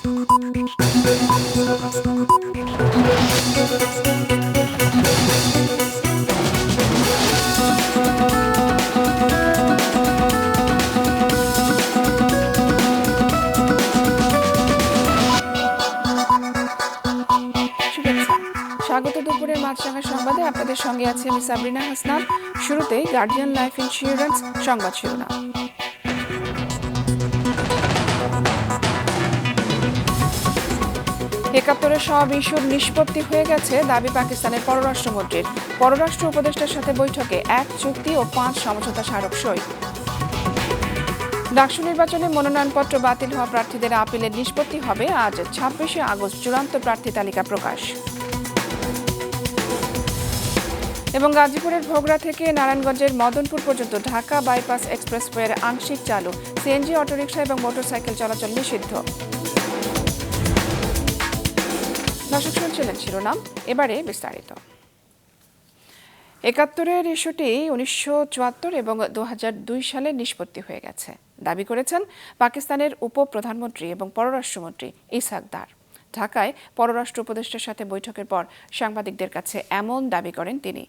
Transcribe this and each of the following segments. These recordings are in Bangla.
স্বাগত দুপুরের মাছরাঙা সংবাদে আপনাদের সঙ্গে আছে আমি সাবরিনা হাসনান। শুরুতেই গার্ডিয়ান লাইফ ইন্স্যুরেন্স সংবাদ শিরোনাম। একাত্তরের সব ইস্যুর নিষ্পত্তি হয়ে গেছে দাবি পাকিস্তানের পররাষ্ট্রমন্ত্রীর। পররাষ্ট্র উপদেষ্টার সাথে বৈঠকে 1 চুক্তি ও 5 সমঝোতা স্মারক সই। ডাকসু নির্বাচনে মনোনয়নপত্র বাতিল হওয়া প্রার্থীদের আপিলের নিষ্পত্তি হবে আজ। 26শে আগস্ট চূড়ান্ত প্রার্থী তালিকা প্রকাশ। এবং গাজীপুরের ভোগড়া থেকে নারায়ণগঞ্জের মদনপুর পর্যন্ত ঢাকা বাইপাস এক্সপ্রেসওয়ের আংশিক চালু। সিএনজি, অটোরিকশা এবং মোটরসাইকেল চলাচল নিষিদ্ধ। দর্শক শুনছিলেন শিরোনাম, এবারে বিস্তারিত। একাত্তরের ইস্যুটি 1974 এবং 2002 সালে নিষ্পত্তি হয়ে গেছে দাবি করেছেন পাকিস্তানের উপপ্রধানমন্ত্রী এবং পররাষ্ট্রমন্ত্রী ইসহাক দার। ঢাকায় পররাষ্ট্র উপদেষ্টার সাথে বৈঠকের পর সাংবাদিকদের কাছে এমন দাবি করেন তিনি।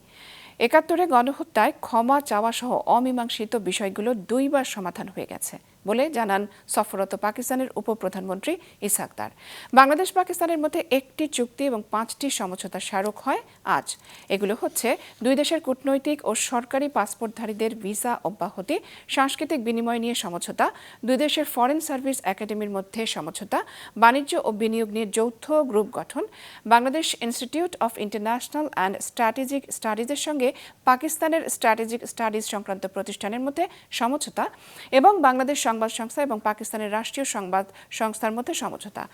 একাত্তরে গণহত্যায় ক্ষমা চাওয়া সহ অমীমাংসিত বিষয়গুলো 2 বার সমাধান হয়ে গেছে বলে জানান সফররত পাকিস্তানের উপপ্রধানমন্ত্রী ইসহাক দার। বাংলাদেশ পাকিস্তানের মধ্যে 1টি চুক্তি এবং 5টি সমঝোতা স্মারক হয় আজ। এগুলো হচ্ছে 2 দেশের কূটনৈতিক ও সরকারি পাসপোর্টধারীদের ভিসা অব্যাহতি, সাংস্কৃতিক বিনিময় নিয়ে সমঝোতা, 2 দেশের ফরেন সার্ভিস একাডেমির মধ্যে সমঝোতা, বাণিজ্য ও বিনিয়োগ নিয়ে যৌথ গ্রুপ গঠন, Bangladesh institute of international and strategic স্টাডিজের সঙ্গে পাকিস্তানের স্ট্র্যাটেজিক স্টাডিজ সংক্রান্ত প্রতিষ্ঠানের মধ্যে সমঝোতা এবং বাংলাদেশ সংবাদ সংস্থা এবং পাকিস্তানের রাষ্ট্রীয় সংবাদ সংস্থার মধ্যে সমঝোতা।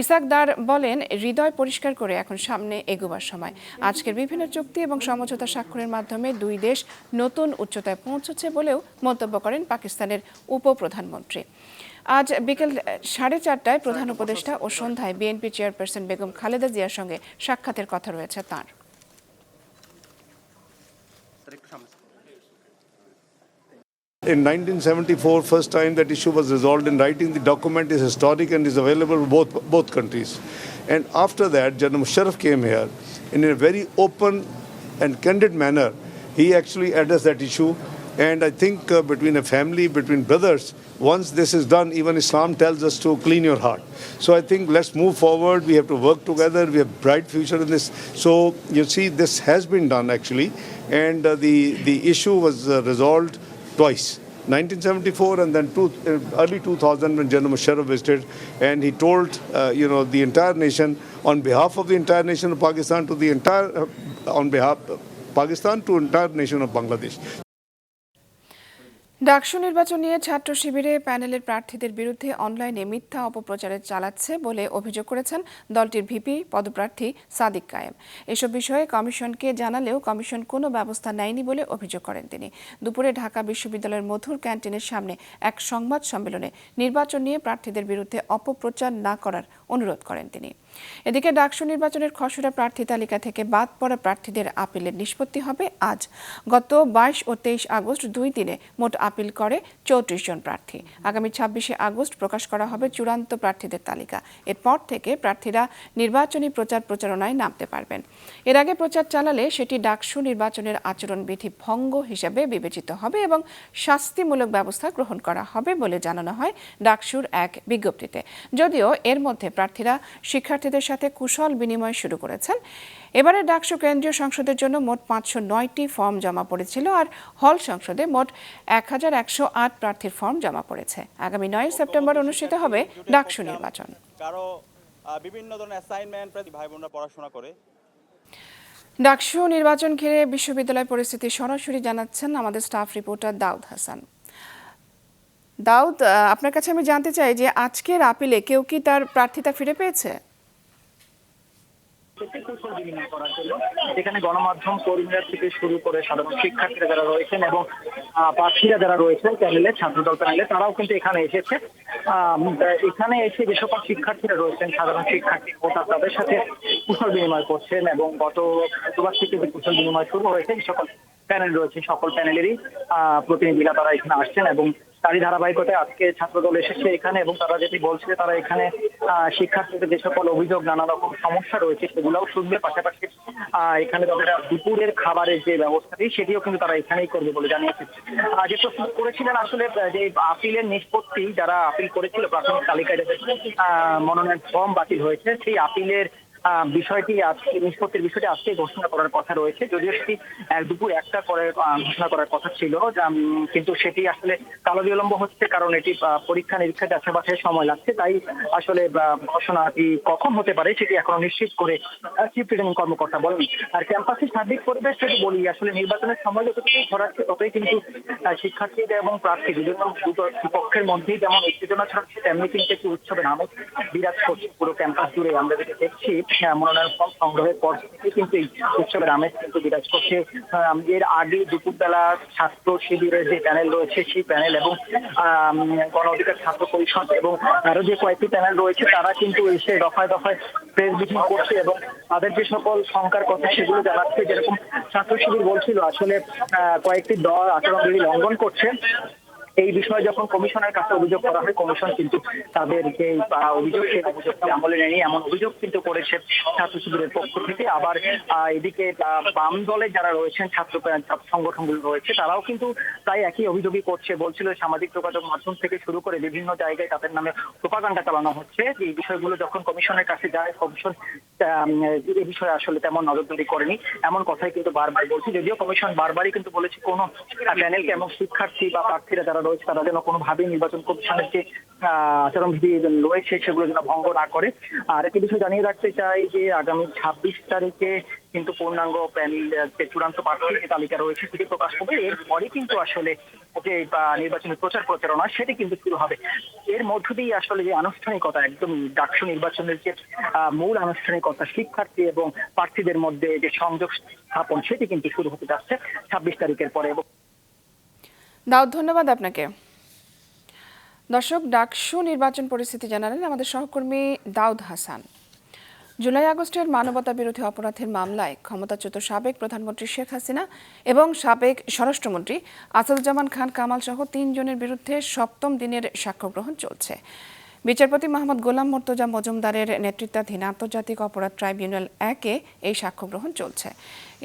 ইসহাক দার বলেন, হৃদয় পরিষ্কার করে এখন সামনে এগোবার সময়। আজকের বিভিন্ন চুক্তি এবং সমঝোতা স্বাক্ষরের মাধ্যমে 2 দেশ নতুন উচ্চতায় পৌঁছেছে বলেও মন্তব্য করেন পাকিস্তানের উপপ্রধানমন্ত্রী। আজ বিকেল 4:30টায় প্রধান উপদেষ্টা ও সন্ধ্যায় বিএনপি চেয়ারপারসন বেগম খালেদা জিয়ার সঙ্গে সাক্ষাতের কথা রয়েছে তাঁর। In 1974, first time that issue was resolved in writing. The document is historic and is available in both countries. And after that, General Musharraf came here in a very open and candid manner. He actually addressed that issue. And I think between a family, between brothers, once this is done, even Islam tells us to clean your heart. So I think let's move forward. We have to work together. We have bright future in this. So you see, this has been done actually. And the issue was resolved twice, 1974 and then early 2000 when General Musharraf visited, and he told the entire nation, on behalf of the entire nation of Pakistan, to the entire on behalf of Pakistan to entire nation of Bangladesh. DUCSU নির্বাচন নিয়ে ছাত্র শিবিরে প্যানেলের প্রার্থীদের বিরুদ্ধে অনলাইনে মিথ্যা অপপ্রচারে চালাচ্ছে বলে অভিযোগ করেছেন দলটির ভিপি পদপ্রার্থী সাদিক কায়েম। এসব বিষয়ে কমিশনকে জানালেও কমিশন কোনো ব্যবস্থা নেয়নি বলে অভিযোগ করেন তিনি। দুপুরে ঢাকা বিশ্ববিদ্যালয়ের মধুর ক্যান্টিনের সামনে এক সংবাদ সম্মেলনে নির্বাচন নিয়ে প্রার্থীদের বিরুদ্ধে অপপ্রচার না করার অনুরোধ করেন তিনি। এদিকে ডাকসু নির্বাচনের খসড়া প্রার্থী তালিকা থেকে বাদ পড়া প্রার্থীদের আপিলের নিষ্পত্তি হবে আজ। গত 22 ও 23 আগস্ট 2 দিনে মোট আপিল করে 34 জন প্রার্থী। আগামী 26শে আগস্ট প্রকাশ করা হবে চূড়ান্ত প্রার্থীদের তালিকা। এরপর থেকে প্রার্থীরা নির্বাচনী প্রচারণায় নামতে পারবেন। এর আগে প্রচার চালালে সেটি ডাকসু নির্বাচনের আচরণবিধি ভঙ্গ হিসেবে বিবেচিত হবে এবং শাস্তিমূলক ব্যবস্থা গ্রহণ করা হবে বলে জানানো হয় ডাকসুর এক বিজ্ঞপ্তিতে। যদিও এর মধ্যে প্রার্থীরা শিক্ষার্থীদের সাথে কুশল বিনিময় শুরু করেছেন। এবারে ডাকসু কেন্দ্রীয় সংসদের জন্য মোট 509টি ফর্ম জমা পড়েছিল আর হল সংসদে মোট 1108 প্রার্থীর ফর্ম জমা পড়েছে। আগামী 9 সেপ্টেম্বর অনুষ্ঠিত হবে ডাকসু নির্বাচন। বিভিন্ন ধরনের অ্যাসাইনমেন্ট ভাই বোনরা পড়াশোনা করে। ডাকসু নির্বাচন ঘিরে বিশ্ববিদ্যালয় পরিস্থিতি সরাসরি জানাচ্ছেন আমাদের স্টাফ রিপোর্টার দাউদ হাসান। দাউদ, আপনার কাছে আমি জানতে চাই যে আজকের আপিলে কেউ কি তার প্রার্থিতা ফিরে পেয়েছে? এখানে গণমাধ্যম কর্মীরা থেকে শুরু করে সাধারণ শিক্ষার্থীরা যারা রয়েছেন এবং প্রার্থীরা যারা রয়েছেন প্যানেলে, ছাত্রদল প্যানেলে, তারাও কিন্তু এখানে এসেছে। এখানে এসে যে সকল শিক্ষার্থীরা রয়েছেন, সাধারণ শিক্ষার্থী ভোটার, তাদের সাথে কুশল বিনিময় করছেন এবং গত শুক্রবার থেকে যে কুশল বিনিময় শুরু হয়েছে, সকল প্যানেল রয়েছে সকল প্যানেলেরই প্রতিনিধিরা তারা এখানে আসছেন এবং তারই ধারাবাহিকতায় আজকে ছাত্রদল এসেছে এখানে এবং তারা যেটি বলছে তারা এখানে শিক্ষার্থীদের যে সকল অভিযোগ নানা রকম সমস্যা রয়েছে সেগুলোও শুনবে, পাশাপাশি এখানে তাদের দুপুরের খাবারের যে ব্যবস্থাটি সেটিও কিন্তু তারা এখানেই করবে বলে জানিয়েছে। যে প্রশ্ন করেছিলেন আসলে যে আপিলের নিষ্পত্তি, যারা আপিল করেছিল প্রাথমিক তালিকায় যাদের মনোনয়ন ফর্ম বাতিল হয়েছে, সেই আপিলের বিষয়টি আজকে নিষ্পত্তির বিষয়টি আজকে ঘোষণা করার কথা রয়েছে, যদিও সেটি দুপুর 1টা করে ঘোষণা করার কথা ছিল, কিন্তু সেটি আসলে কালবিলম্ব হচ্ছে কারণ এটি পরীক্ষা নিরীক্ষা যাচাই বাছাই সময় লাগছে, তাই আসলে ঘোষণাটি কখন হতে পারে সেটি এখনো নিশ্চিত করে চিফ রিটার্নিং কর্মকর্তা বলেন। আর ক্যাম্পাসের সার্বিক পরিবেশ যদি বলি, আসলে নির্বাচনের সময় যতটুকু ছড়াচ্ছে ততই কিন্তু শিক্ষার্থীদের এবং প্রার্থী দুটো পক্ষের মধ্যেই যেমন উত্তেজনা ছড়াচ্ছে, তেমনি কিন্তু একটি উৎসবের আমেজ বিরাজ করছে পুরো ক্যাম্পাস জুড়ে। আমরা যেটা দেখছি মনোনয়ন ফর্ম সংগ্রহের পর থেকে কিন্তু এই উৎসবের আমেজ কিন্তু বিরাজ করছে। এর আগে দুপুরবেলা ছাত্র শিবিরের যে প্যানেল রয়েছে সেই প্যানেল এবং গণ অধিকার ছাত্র পরিষদ এবং আরো যে কয়েকটি প্যানেল রয়েছে তারা কিন্তু এসে দফায় দফায় প্রেস মিটিং করছে এবং তাদের যে সকল শঙ্কার কথা সেগুলো জানাচ্ছে। যেরকম ছাত্র শিবির বলছিল আসলে কয়েকটি দল আচরণবিধি লঙ্ঘন করছে, এই বিষয়ে যখন কমিশনের কাছে অভিযোগ করা হয় কমিশন কিন্তু তাদের যে অভিযোগ সেই অভিযোগটি আমলে নেয়নি, এমন অভিযোগ কিন্তু করেছে ছাত্র শিবিরের পক্ষ থেকে। আবার এদিকে বাম দলে যারা রয়েছেন ছাত্র সংগঠনগুলো রয়েছে তারাও কিন্তু প্রায় একই অভিযোগই করছে, বলছিল সামাজিক যোগাযোগ মাধ্যম থেকে শুরু করে বিভিন্ন জায়গায় তাদের নামে প্রোপাগান্ডা চালানো হচ্ছে। এই বিষয়গুলো যখন কমিশনের কাছে যায় কমিশন এই বিষয়ে আসলে তেমন নজরদারি করেনি, এমন কথাই কিন্তু বারবার বলছে। যদিও কমিশন বারবারই কিন্তু বলেছে কোন প্যানেলকে এবং শিক্ষার্থী বা প্রার্থীরা যারা রয়েছে তারা যেন কোনোভাবেই নির্বাচন কমিশনের যে আচরণবিধি রয়েছে সেগুলো যেন ভঙ্গ না করে। আর একটি বিষয় জানিয়ে রাখতে চাই যে আগামী 26 তারিখে কিন্তু পূর্ণাঙ্গ প্যানেল যে চূড়ান্ত প্রার্থীর যে তালিকা রয়েছে সেটি প্রকাশ হবে। এরপরে কিন্তু আসলে যে নির্বাচনী প্রচার প্রচারণা সেটি কিন্তু শুরু হবে। এর মধ্য দিয়ে আসলে যে আনুষ্ঠানিকতা, একদম ডাকসু নির্বাচনের যে মূল আনুষ্ঠানিকতা, শিক্ষার্থী এবং প্রার্থীদের মধ্যে যে সংযোগ স্থাপন সেটি কিন্তু শুরু হতে যাচ্ছে 26 তারিখের পরে। দাউদ, ধন্যবাদ আপনাকে। দর্শক, ডাকসু নির্বাচন পরিস্থিতি জানালেন আমাদের সহকর্মী দাউদ হাসান। জুলাই আগস্টের মানবতা বিরোধী অপরাধের মামলায় ক্ষমতাচ্যুত সাবেক প্রধানমন্ত্রী শেখ হাসিনা এবং সাবেক স্বরাষ্ট্রমন্ত্রী আসাদুজ্জামান খান কামাল সহ 3 জনের বিরুদ্ধে 7ম দিনের সাক্ষ্য গ্রহণ চলছে। বিচারপতি মোহাম্মদ গোলাম মর্তুজা মজুমদারের নেতৃত্বাধীন আন্তর্জাতিক অপরাধ ট্রাইব্যুনাল 1-এ এই সাক্ষ্য গ্রহণ চলছে।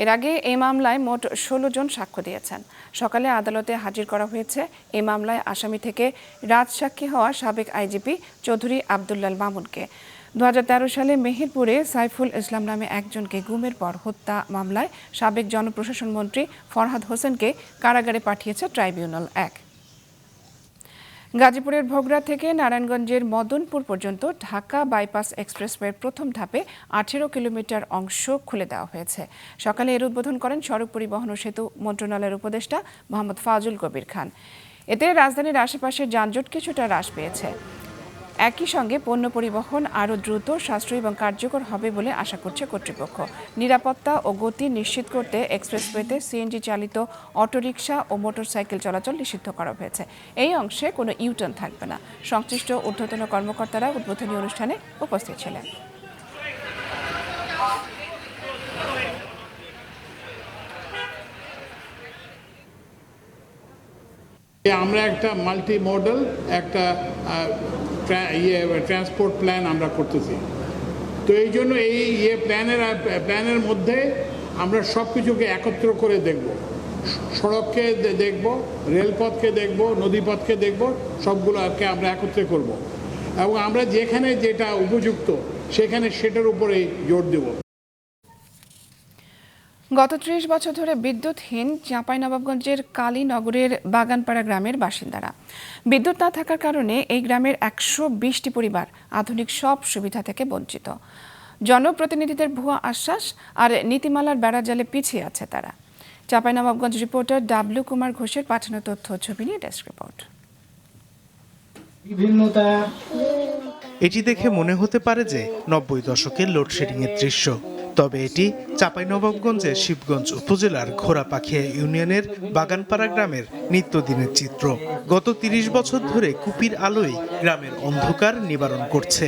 এর আগে এই মামলায় মোট 16 জন সাক্ষ্য দিয়েছেন। সকালে আদালতে হাজির করা হয়েছে এই মামলায় আসামি থেকে রাজসাক্ষী হওয়া সাবেক আইজিপি চৌধুরী আব্দুল্লাল মামুনকে। 2013 সালে মেহেরপুরে সাইফুল ইসলাম নামে একজনকে গুমের পর হত্যা মামলায় সাবেক জনপ্রশাসন মন্ত্রী ফরহাদ হোসেনকে কারাগারে পাঠিয়েছে ট্রাইব্যুনাল 1। গাজীপুরের ভোগড়া থেকে নারায়ণগঞ্জের মদনপুর পর্যন্ত ঢাকা বাইপাস এক্সপ্রেসওয়ের প্রথম ধাপে 18 কিলোমিটার অংশ খুলে দেওয়া হয়েছে। সকালে এর উদ্বোধন করেন সড়ক পরিবহন ও সেতু মন্ত্রণালয়ের উপদেষ্টা মোহাম্মদ ফাজুল কবির খান। এতে রাজধানীর আশেপাশের যানজট কিছুটা হ্রাস পেয়েছে। একই সঙ্গে পণ্য পরিবহন আরও দ্রুত, সাশ্রয়ী এবং কার্যকর হবে বলে আশা করছে কর্তৃপক্ষ। নিরাপত্তা ও গতি নিশ্চিত করতে এক্সপ্রেসওয়েতে সিএনজি চালিত অটোরিকশা ও মোটরসাইকেল চলাচল নিষিদ্ধ করা হয়েছে। এই অংশে কোনো ইউটার্ন থাকবে না। সংশ্লিষ্ট ঊর্ধ্বতন কর্মকর্তারা উদ্বোধনী অনুষ্ঠানে উপস্থিত ছিলেন। আমরা একটা মাল্টি মডেল একটা ট্রান্সপোর্ট প্ল্যান আমরা করতেছি। তো এই জন্য এই প্ল্যানের মধ্যে আমরা সব কিছুকে একত্র করে দেখব, সড়ককে দেখব, রেলপথকে দেখব, নদীপথকে দেখব, সবগুলোকে আমরা একত্রে করব এবং আমরা যেখানে যেটা উপযুক্ত সেখানে সেটার উপরেই জোর দেব। গত 30 বছর ধরে বিদ্যুৎহীন চাঁপাইনবাবগঞ্জের কালীনগরের বাগানপাড়া গ্রামের বাসিন্দারা। বিদ্যুৎ না থাকার কারণে এই গ্রামের 120টি পরিবার আধুনিক সব সুবিধা থেকে বঞ্চিত। জনপ্রতিনিধিদের ভুয়া আশ্বাস আর নীতিমালার বেড়াজালে পিছিয়ে আছে তারা। চাঁপাইনবাবগঞ্জ রিপোর্টার ডাব্লিউ কুমার ঘোষের পাঠানো তথ্য ছবি নিয়ে ডেস্ক রিপোর্ট। এটি দেখে মনে হতে পারে যে 90 দশকের লোডশেডিংয়ের দৃশ্য, তবে এটি চাঁপাইনবাবগঞ্জের শিবগঞ্জ উপজেলার ঘোড়াপাখিয়া ইউনিয়নের বাগানপাড়া গ্রামের নিত্যদিনের চিত্র। গত 30 বছর ধরে কুপির আলোয় গ্রামের অন্ধকার নিবারণ করছে।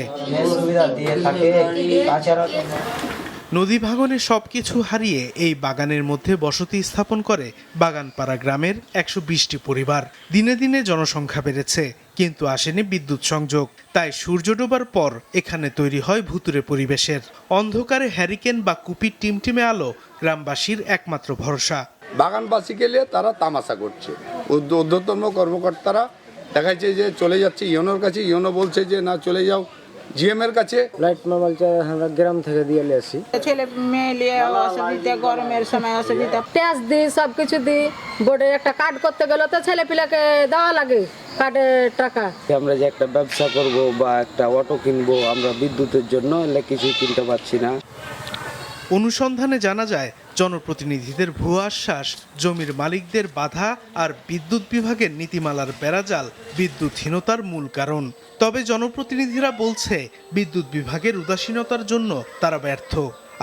নদী ভাঙনে সবকিছু হারিয়ে এই বাগানের মধ্যে বসতি স্থাপন করে বাগানপাড়া গ্রামের ১২০টি পরিবার। দিনে দিনে জনসংখ্যা বেড়েছে, কিন্তু আসেনি বিদ্যুৎ সংযোগ। তাই সূর্য ডোবার পর এখানে তৈরি হয় ভুতুরে পরিবেশের। অন্ধকারে হ্যারিকেন বা কুপির টিমটিমে আলো গ্রামবাসীর একমাত্র ভরসা। বাগানবাসী গেলে তারা তামাশা করছে। ঊর্ধ্বতন কর্মকর্তারা দেখাচ্ছে যে চলে যাচ্ছে ইউনোর কাছে, ইউনো বলছে যে না চলে যাও জিএম এর কাছে। লাইট মোবাইল আমরা গ্রাম থেকে দিয়ে আসি। ছেলে মেয়ে নিয়ে অসুবিধা, গরমের সময় অসুবিধা। ট্যাক্স দিই, সবকিছু দিই। বোর্ডে একটা কার্ড করতে গেলে তো ছেলে পিলাকে দেওয়া লাগে কার্ডের টাকা। আমরা যে একটা ব্যবসা করব বা একটা অটো কিনবো, আমরা বিদ্যুতের জন্য কিছু কিনতে পারছি না। অনুসন্ধানে জানা যায় জনপ্রতিনিধিদের ভুয়া আশ্বাস, জমির মালিকদের বাধা আর বিদ্যুৎ বিভাগের নীতিমালার বেড়াজাল বিদ্যুৎহীনতার মূল কারণ। তবে জনপ্রতিনিধিরা বলছে বিদ্যুৎ বিভাগের উদাসীনতার জন্য তারা ব্যর্থ।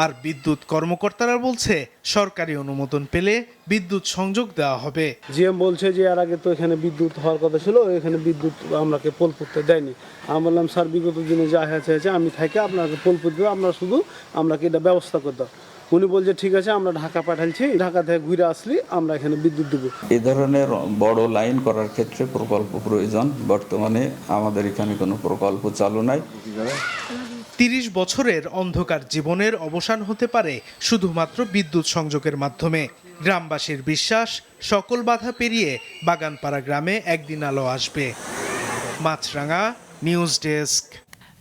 আর বিদ্যুৎ কর্মকর্তারা বলছে সরকারি অনুমোদন পেলে বিদ্যুৎ সংযোগ দেওয়া হবে। জিএম বলছে যে এর আগে তো এখানে বিদ্যুৎ হওয়ার কথা ছিল, এখানে বিদ্যুৎ আমরাকে পোল করতে দেয়নি। আমি বললাম স্যার বিগত দিনে যা হয়েছে আমি থাকি আপনাকে পোল করতে দেবো, আমরা শুধু আমরাকে এটা ব্যবস্থা করতে। উনি বলছে ঠিক আছে, আমরা ঢাকা পাঠাচ্ছি, ঢাকা থেকে ঘুরে আসলে আমরা এখানে বিদ্যুৎ দেবো। এই ধরনের বড় লাইন করার ক্ষেত্রে প্রকল্প প্রয়োজন। বর্তমানে আমাদের এখানে কোনো প্রকল্প চালু নাই। ৩০ বছরের অন্ধকার জীবনের অবসান হতে পারে শুধুমাত্র বিদ্যুৎ সংযোগের মাধ্যমে। গ্রামবাসীর বিশ্বাস সকল বাধা পেরিয়ে বাগানপাড়া গ্রামে একদিন আলো আসবে। মাছরাঙা, নিউজ ডেস্ক।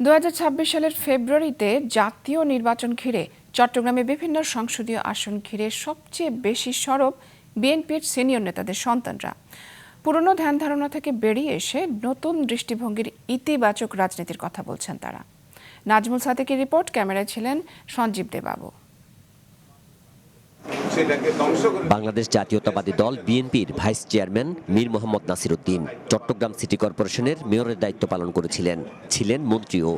২০২৬ সালের ফেব্রুয়ারিতে জাতীয় নির্বাচন ঘিরে চট্টগ্রামে বিভিন্ন সংসদীয় আসন ঘিরে সবচেয়ে বেশি সরব বিএনপির সিনিয়র নেতাদের সন্তানরা। পুরনো ধ্যান ধারণা থেকে বেরিয়ে এসে নতুন দৃষ্টিভঙ্গির ইতিবাচক রাজনীতির কথা বলছেন তারা। নাজমুল সাদেকের রিপোর্ট, ক্যামেরায় ছিলেন সঞ্জীব দেবাবু। বাংলাদেশ জাতীয়তাবাদী দল বিএনপির vice chairman Mir Mohammad Nasir Uddin Chittagong city কর্পোরেশনের মেয়রের দায়িত্ব পালন করেছিলেন, ছিলেন মন্ত্রীও।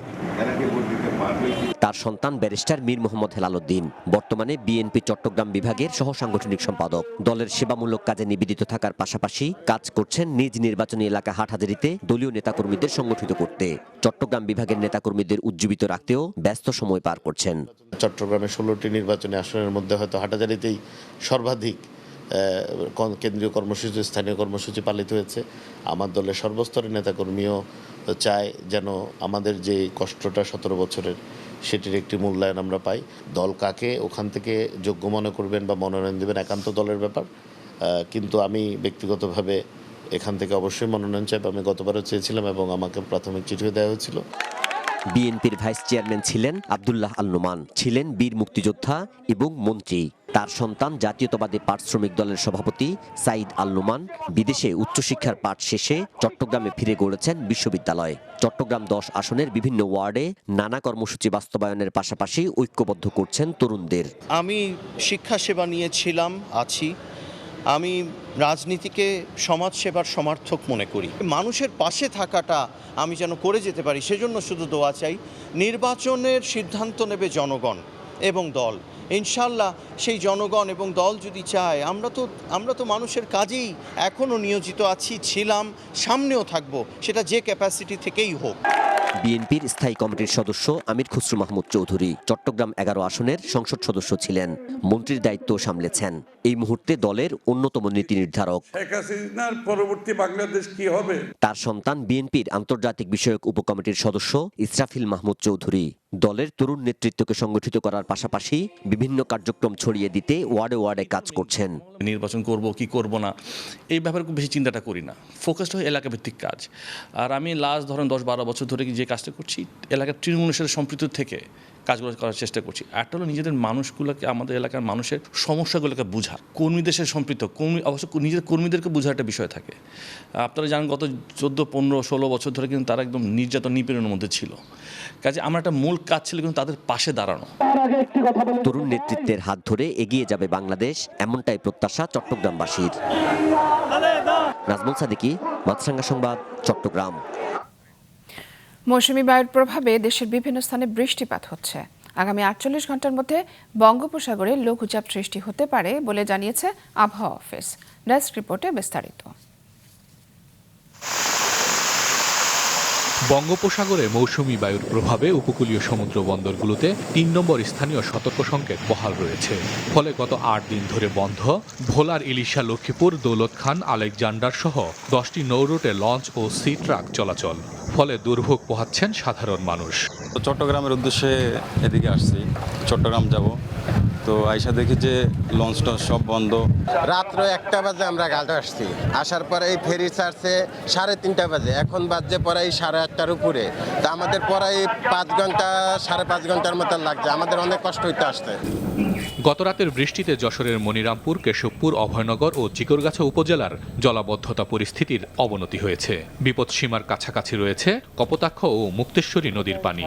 তার সন্তান ব্যারিস্টার মীর মোহাম্মদ হেলাল উদ্দিন বর্তমানে বিএনপি চট্টগ্রাম বিভাগের সহ সাংগঠনিক সম্পাদক। দলের সেবামূলক কাজে নিবেদিত থাকার পাশাপাশি কাজ করছেন নিজ নির্বাচনী এলাকা হাটহাজারীতে দলীয় নেতাকর্মীদের সংগঠিত করতে। চট্টগ্রাম বিভাগের নেতাকর্মীদের উজ্জীবিত রাখতেও ব্যস্ত সময় পার করছেন। চট্টগ্রামে 16টি নির্বাচনী আসনের মধ্যে হয়তো হাটহাজারীতেই সর্বাধিক কেন্দ্রীয় কর্মসূচি, স্থানীয় কর্মসূচি পালিত হয়েছে। আমার দলের সর্বস্তরের নেতাকর্মীও চায় যেন আমাদের যে কষ্টটা 17 বছরের সেটির একটি মূল্যায়ন আমরা পাই। দল কাকে ওখান থেকে যোগ্য মনে করবেন বা মনোনয়ন দেবেন একান্ত দলের ব্যাপার, কিন্তু আমি ব্যক্তিগতভাবে এখান থেকে অবশ্যই মনোনয়ন চাই। আমি গতবারও চেয়েছিলাম এবং আমাকে প্রাথমিক চিঠিও দেওয়া হয়েছিল। বিএনপির ভাইস চেয়ারম্যান ছিলেন আব্দুল্লাহ আল নোমান, ছিলেন বীর মুক্তিযোদ্ধা এবং মন্ত্রী। তার সন্তান জাতীয়তাবাদী পাট শ্রমিক দলের সভাপতি সাইদ আল নোমান বিদেশে উচ্চশিক্ষার পাঠ শেষে চট্টগ্রামে ফিরে গড়েছেন বিশ্ববিদ্যালয়। চট্টগ্রাম 10 আসনের বিভিন্ন ওয়ার্ডে নানা কর্মসূচি বাস্তবায়নের পাশাপাশি ঐক্যবদ্ধ করছেন তরুণদের। আমি শিক্ষা সেবা নিয়েছিলাম, আছি। আমি রাজনীতিকে সমাজসেবার সমার্থক মনে করি। মানুষের পাশে থাকাটা আমি যেন করে যেতে পারি, সেজন্য শুধু দোয়া চাই। নির্বাচনের সিদ্ধান্ত নেবে জনগণ এবং দল। ইনশাল্লাহ সেই জনগণ এবং দল যদি চায়, আমরা তো মানুষের কাজেই এখনও নিয়োজিত আছি, ছিলাম, সামনেও থাকবো, সেটা যে ক্যাপাসিটি থেকেই হোক। বিএনপির স্থায়ী কমিটির সদস্য আমির খুসরু মাহমুদ চৌধুরী চট্টগ্রাম 11 আসনের সংসদ সদস্য ছিলেন, মন্ত্রীর দায়িত্ব সামলেছেন। এই মুহূর্তে দলের অন্যতম নীতি নির্ধারক। পরবর্তী বাংলাদেশ কি হবে? তার সন্তান বিএনপির আন্তর্জাতিক বিষয়ক উপকমিটির সদস্য ইসরাফিল মাহমুদ চৌধুরী দলের তরুণ নেতৃত্বকে সংগঠিত করার পাশাপাশি বিভিন্ন কার্যক্রম ছড়িয়ে দিতে ওয়ার্ডে ওয়ার্ডে কাজ করছেন। নির্বাচন করব কি করব না এই ব্যাপারে খুব বেশি চিন্তাটা করি না, ফোকাসড হয় এলাকাভিত্তিক কাজ। আর আমি লাস্ট ধরেন 10-12 বছর ধরে যে কাজটা করছি, এলাকার তৃণমূলের সাথে সম্পৃক্ত থেকে কাজগুলো করার চেষ্টা করছি। একটা হলো নিজেদের মানুষগুলোকে, আমাদের এলাকার মানুষের সমস্যাগুলোকে বোঝা, কর্মীদের সাথে সম্পৃক্ত, অবশ্য নিজের কর্মীদেরকে বোঝার একটা বিষয় থাকে। আপনারা জানেন গত 14-15-16 বছর ধরে কিন্তু তারা একদম নির্যাতন নিপীড়নের মধ্যে ছিল। কাজে আমার একটা মূল কাজ ছিল কিন্তু তাদের পাশে দাঁড়ানো। তরুণ নেতৃত্বের হাত ধরে এগিয়ে যাবে বাংলাদেশ, এমনটাই প্রত্যাশা চট্টগ্রামবাসীর। নাজমুল সাদেকি, মাছরাঙা সংবাদ, চট্টগ্রাম। মৌসুমী বায়ুর প্রভাবে দেশের বিভিন্ন স্থানে বৃষ্টিপাত হচ্ছে। আগামী 48 ঘন্টার মধ্যে বঙ্গোপসাগরে লঘুচাপ সৃষ্টি হতে পারে বলে জানিয়েছে আবহাওয়া অফিস। ডেস্ক রিপোর্টে বিস্তারিত। বঙ্গোপসাগরে মৌসুমী বায়ুর প্রভাবে উপকূলীয় সমুদ্র বন্দরগুলোতে ৩ নম্বর স্থানীয় সতর্ক সংকেত বহাল রয়েছে। ফলে গত ৮ দিন ধরে বন্ধ ভোলার ইলিশা, লক্ষ্মীপুর, দৌলত খান, আলেকজান্ডার সহ 10টি নৌরুটে লঞ্চ ও সি ট্রাক চলাচল। ফলে দুর্ভোগ পোহাচ্ছেন সাধারণ মানুষ। চট্টগ্রামের উদ্দেশ্যে এদিকে আসছি, চট্টগ্রাম যাব, তো আইসা দেখি যে লঞ্চটা সব বন্ধ। রাত্র 1টা বাজে আমরা ঘাটে আসছি, আসার পরে এই ফেরি ছাড়ছে 3:30 বাজে, এখন বাজে পরে 8:30টার উপরে। তা আমাদের পরে 5 ঘন্টা 5.5 ঘন্টার মতো লাগছে, আমাদের অনেক কষ্ট হইতে আসতে। গতরাতের বৃষ্টিতে যশোরের মনিরামপুর, কেশবপুর, অভয়নগর ও চিকরগাছা উপজেলার জলাবদ্ধতা পরিস্থিতির অবনতি হয়েছে। বিপদসীমার কাছাকাছি রয়েছে কপোতাক্ষ ও মুক্তেশ্বরী নদীর পানি।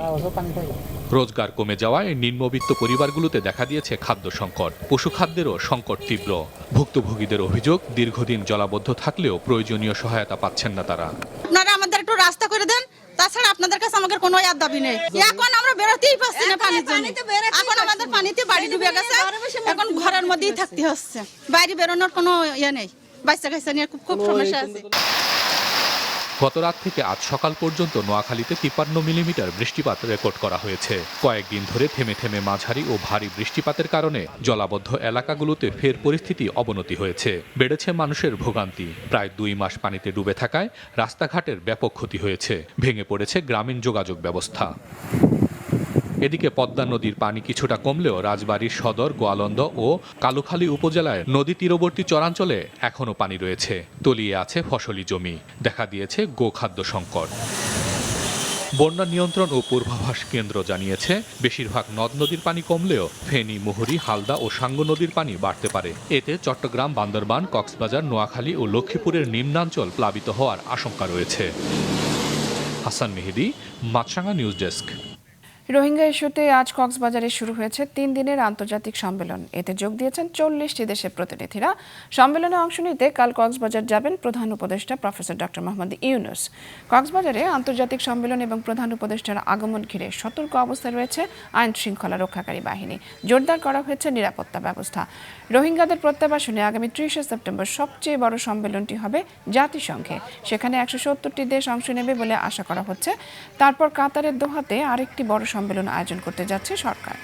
রোজগার কমে যাওয়ায় নিম্নবিত্ত পরিবারগুলোতে দেখা দিয়েছে খাদ্য সংকট। পশুখাদ্যেরও সংকট তীব্র। ভুক্তভোগীদের অভিযোগ, দীর্ঘদিন জলাবদ্ধ থাকলেও প্রয়োজনীয় সহায়তা পাচ্ছেন না তারা। আপনারা আমাদের একটু রাস্তা করে দেন, তাছাড়া আপনাদের কাছে আমাদের কোনো দাবি নেই। এখন আমরা বেরোতেই পারছি না পানির জন্য। এখন আমাদের পানিতে বাড়ি ডুবে গেছে, এখন ঘরের মধ্যেই থাকতে হচ্ছে, বাইরে বেরোনোর কোনো নেই। বাচ্চা কাচ্চা নিয়ে খুব সমস্যা আছে। গত রাত থেকে আজ সকাল পর্যন্ত নোয়াখালীতে 53 মিলিমিটার বৃষ্টিপাত রেকর্ড করা হয়েছে। কয়েকদিন ধরে থেমে থেমে মাঝারি ও ভারী বৃষ্টিপাতের কারণে জলাবদ্ধ এলাকাগুলোতে ফের পরিস্থিতি অবনতি হয়েছে। বেড়েছে মানুষের ভোগান্তি। প্রায় 2 মাস পানিতে ডুবে থাকায় রাস্তাঘাটের ব্যাপক ক্ষতি হয়েছে। ভেঙে পড়েছে গ্রামীণ যোগাযোগ ব্যবস্থা। এদিকে পদ্মা নদীর পানি কিছুটা কমলেও রাজবাড়ীর সদর, গোয়ালন্দ ও কালুখালী উপজেলায় নদী তীরবর্তী চরাঞ্চলে এখনও পানি রয়েছে। তলিয়ে আছে ফসলি জমি। দেখা দিয়েছে গোখাদ্য সংকট। বন্যা নিয়ন্ত্রণ ও পূর্বাভাস কেন্দ্র জানিয়েছে, বেশিরভাগ নদ নদীর পানি কমলেও ফেনী, মুহুরী, হালদা ও সাঙ্গু নদীর পানি বাড়তে পারে। এতে চট্টগ্রাম, বান্দরবান, কক্সবাজার, নোয়াখালী ও লক্ষ্মীপুরের নিম্নাঞ্চল প্লাবিত হওয়ার আশঙ্কা রয়েছে। হাসান মেহেদী, মাছরাঙা নিউজ ডেস্ক। রোহিঙ্গা ইস্যুতে আজ কক্সবাজারে শুরু হয়েছে 3 দিনের আন্তর্জাতিক সম্মেলন। এতে যোগ দিয়েছেন 40টি দেশের প্রতিনিধিরা। সম্মেলনে অংশ নিতে কাল কক্সবাজার যাবেন প্রধান উপদেষ্টা প্রফেসর ডক্টর মোহাম্মদ ইউনূস। কক্সবাজারে আন্তর্জাতিক সম্মেলন এবং প্রধান উপদেষ্টার আগমন ঘিরে সতর্ক অবস্থায় রয়েছে আইন শৃঙ্খলা রক্ষাকারী বাহিনী। জোরদার করা হয়েছে নিরাপত্তা ব্যবস্থা। রোহিঙ্গাদের প্রত্যাবাসনে আগামী 30শে সেপ্টেম্বর সবচেয়ে বড় সম্মেলনটি হবে জাতিসংঘে। সেখানে 170টি দেশ অংশ নেবে বলে আশা করা হচ্ছে। তারপর কাতারের দোহাতে আরেকটি বড় সম্মেলন আয়োজন করতে যাচ্ছে সরকার।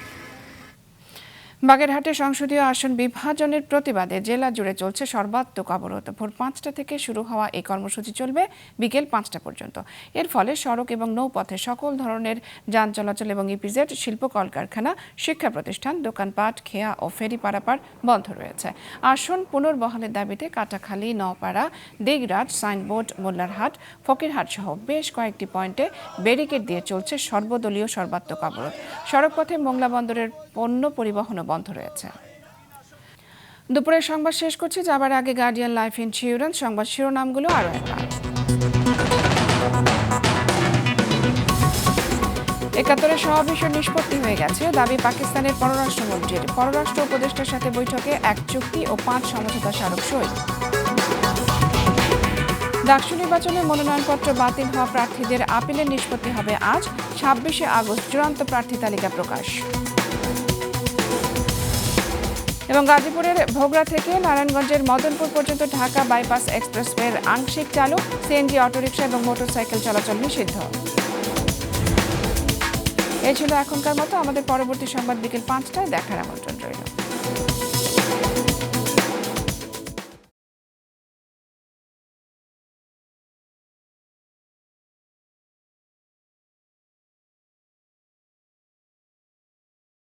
বাগেরহাটে সংসদীয় আসন বিভাজনের প্রতিবাদে জেলা জুড়ে চলছে সর্বাত্মক অবরোধ। ভোর 5টা থেকে শুরু হওয়া এই কর্মসূচি চলবে বিকেল 5টা পর্যন্ত। এর ফলে সড়ক এবং নৌপথে সকল ধরনের যান চলাচল এবং ইপিজেড, শিল্প কলকারখানা, শিক্ষা প্রতিষ্ঠান, দোকানপাট, খেয়া ও ফেরি পারাপার বন্ধ রয়েছে। আসন পুনর্বহালের দাবিতে কাটাখালী, নওপাড়া, দিগরাজ, সাইনবোর্ড, মোল্লারহাট, ফকিরহাট সহ বেশ কয়েকটি পয়েন্টে ব্যারিকেড দিয়ে চলছে সর্বদলীয় সর্বাত্মক অবরোধ। সড়কপথে মোংলা বন্দরের পণ্য পরিবহনও বন্ধ রয়েছে। দুপুরের সংবাদ শেষ করছি, যাবার আগে গার্ডিয়ান লাইফ ইন্স্যুরেন্স সংবাদ শিরোনামগুলো আরও একবার। 71 সমাবেশের নিষ্পত্তি হয়ে গেছে, দাবি পাকিস্তানের পররাষ্ট্রমন্ত্রীর। পররাষ্ট্র উপদেষ্টার সাথে বৈঠকে 1 চুক্তি ও 5 সমঝোতা স্মারক সই। ডাকসু নির্বাচনে মনোনয়নপত্র বাতিল হওয়া প্রার্থীদের আপিলের নিষ্পত্তি হবে আজ। 26শে আগস্ট চূড়ান্ত প্রার্থী তালিকা প্রকাশ। এবং গাজীপুরের ভোগড়া থেকে নারায়ণগঞ্জের মদনপুর পর্যন্ত ঢাকা বাইপাস এক্সপ্রেসওয়ের আংশিক চালু, সিএনজি, অটোরিকশা এবং মোটরসাইকেল চলাচল নিষিদ্ধ। এই ছিল এখনকার মতো। আমাদের পরবর্তী সংবাদ বিকেল 5টায় দেখার আমন্ত্রণ রইল।